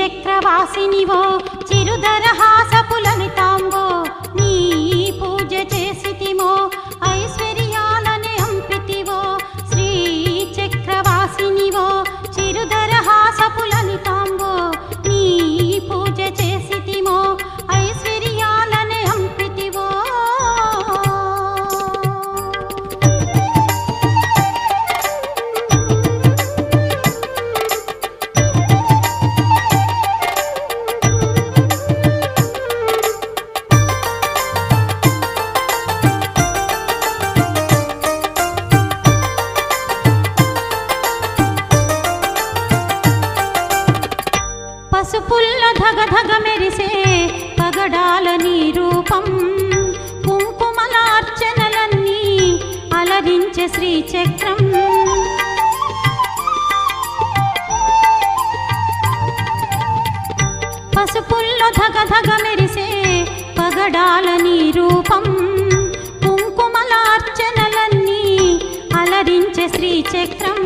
శ్రీచక్రవాసినివో చిరుదరహాసపు లలితాంబో నీ పూజ చేసితిమో ఐశ్వర్యాలనే అంపితివో శ్రీచక్రవాసినివో చిరుదరహాసపు లలితాంబో నీ పూజ చేసితిమో ఐశ్వర్యాలనే అంపితివో పసుపుల్ల ధగధగ మెరిసే పగడాల నీ రూపం కుంకుమల అర్చనలన్నీ అలరించే శ్రీచక్రం పసుపుల్ల ధగధగ మెరిసే పగడాల నీ రూపం కుంకుమల అర్చనలన్నీ అలరించే శ్రీచక్రం